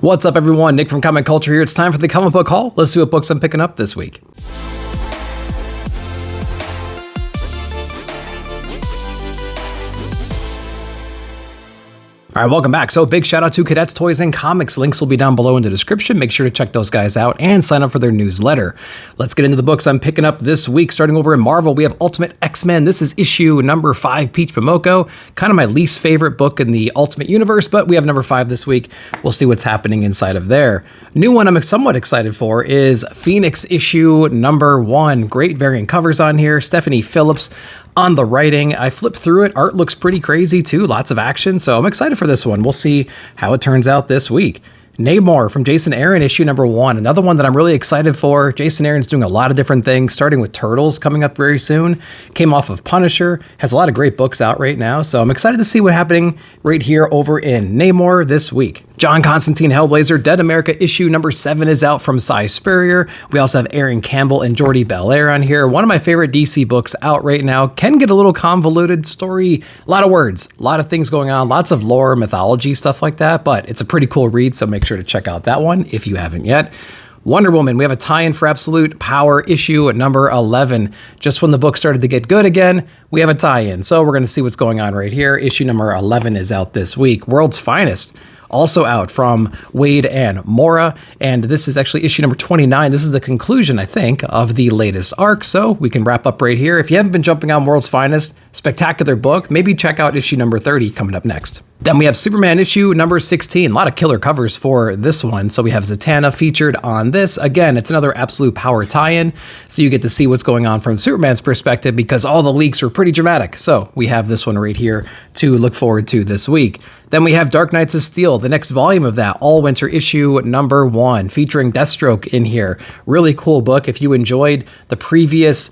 What's up, everyone? Nick from Comic Culture here. It's time for the comic book haul. Let's see what books I'm picking up this week. All right, welcome back. So big shout out to Cadets, Toys, and Comics. Links will be down below in the description. Make sure to check those guys out and sign up for their newsletter. Let's get into the books I'm picking up this week. Starting over in Marvel, we have Ultimate XMen. This is issue number 5, Peach Momoko. Kind of my least favorite book in the Ultimate Universe, but we have number 5 this week. We'll see what's happening inside of there. New one I'm somewhat excited for is Phoenix issue number 1. Great variant covers on here. Stephanie Phillips on the writing. I flipped through it. Art looks pretty crazy too. Lots of action. So I'm excited for this one. We'll see how it turns out this week. Namor from Jason Aaron, issue number 1. Another one that I'm really excited for. Jason Aaron's doing a lot of different things, starting with Turtles coming up very soon. Came off of Punisher. Has a lot of great books out right now. So I'm excited to see what's happening right here over in Namor this week. John Constantine Hellblazer, Dead America issue number 7 is out from Cy Spurrier. We also have Aaron Campbell and Jordi Belair on here. One of my favorite DC books out right now. Can get a little convoluted story, a lot of words, a lot of things going on, lots of lore, mythology, stuff like that, but it's a pretty cool read, so make sure to check out that one if you haven't yet. Wonder Woman, we have a tie-in for Absolute Power issue number 11. Just when the book started to get good again, we have a tie-in. So we're going to see what's going on right here. Issue number 11 is out this week. World's Finest, also out from Wade and Mora, and this is actually issue number 29. This is the conclusion, I think, of the latest arc, so we can wrap up right here. If you haven't been jumping on World's Finest, spectacular book, maybe check out issue number 30 coming up next. Then we have Superman issue number 16. A lot of killer covers for this one. So we have Zatanna featured on this. Again, it's another Absolute Power tie-in, so you get to see what's going on from Superman's perspective because all the leaks were pretty dramatic. So we have this one right here to look forward to this week. Then we have Dark Knights of Steel, the next volume of that, all-winter issue number 1, featuring Deathstroke in here. Really cool book. If you enjoyed the previous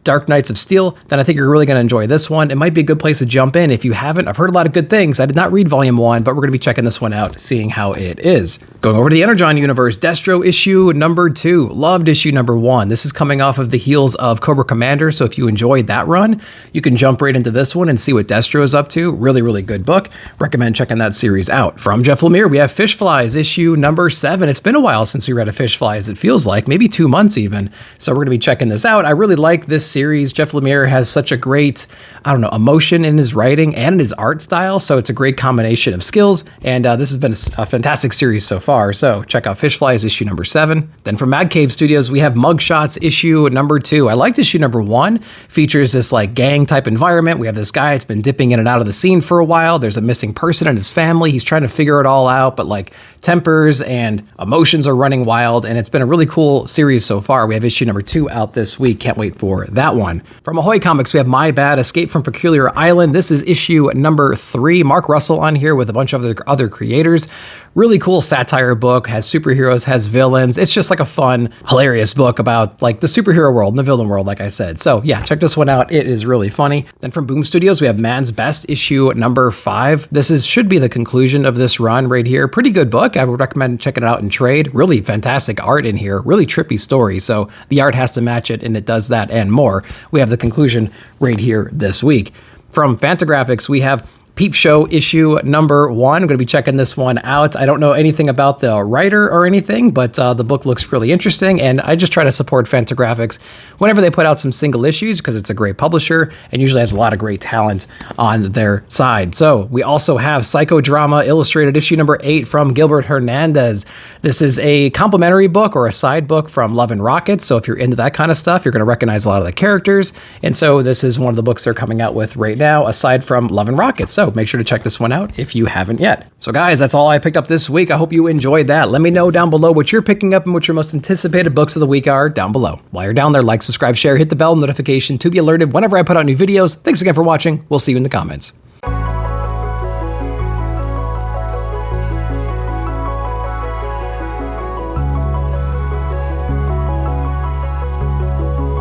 Dark Knights of Steel, then I think you're really going to enjoy this one. It might be a good place to jump in. If you haven't, I've heard a lot of good things. I did not read volume 1, but we're going to be checking this one out, seeing how it is. Going over to the Energon universe, Destro issue number 2. Loved issue number 1. This is coming off of the heels of Cobra Commander, so if you enjoyed that run, you can jump right into this one and see what Destro is up to. Really, really good book. Recommend checking that series out. From Jeff Lemire, we have Fish Flies issue number 7. It's been a while since we read a Fish Flies, it feels like, maybe 2 months even. So we're going to be checking this out. I really like this series. Jeff Lemire has such a great, emotion in his writing and in his art style. So it's a great combination of skills. And this has been a fantastic series so far. So check out Fish Flies issue number 7. Then from Mad Cave Studios, we have Mugshots issue number 2. I liked issue number 1. Features this like gang type environment. We have this guy that's been dipping in and out of the scene for a while. There's a missing person in his family. He's trying to figure it all out, but like tempers and emotions are running wild. And it's been a really cool series so far. We have issue number 2 out this week. Can't wait for that one. From AOY Comics, we have My Bad, Escape from Peculiar Island. This is issue number 3. Mark Russell on here with a bunch of other creators. Really cool satire book, has superheroes, has villains. It's just like a fun, hilarious book about like the superhero world and the villain world, like I said. So yeah, check this one out. It is really funny. Then from Boom Studios, we have Man's Best issue number 5. This should be the conclusion of this run right here. Pretty good book. I would recommend checking it out in trade. Really fantastic art in here. Really trippy story. So the art has to match it, and it does that and more. We have the conclusion right here this week. From Fantagraphics, we have Peep Show issue number 1. I'm going to be checking this one out. I don't know anything about the writer or anything, but the book looks really interesting, and I just try to support Fantagraphics whenever they put out some single issues because it's a great publisher and usually has a lot of great talent on their side. So we also have Psychodrama Illustrated issue number 8 from Gilbert Hernandez. This is a complimentary book or a side book from Love and Rockets, so if you're into that kind of stuff, you're going to recognize a lot of the characters, and so this is one of the books they're coming out with right now aside from Love and Rockets. So make sure to check this one out if you haven't yet. So guys, that's all I picked up this week. I hope you enjoyed that. Let me know down below what you're picking up and what your most anticipated books of the week are down below. While you're down there, like, subscribe, share, hit the bell notification to be alerted whenever I put out new videos. Thanks again for watching. We'll see you in the comments.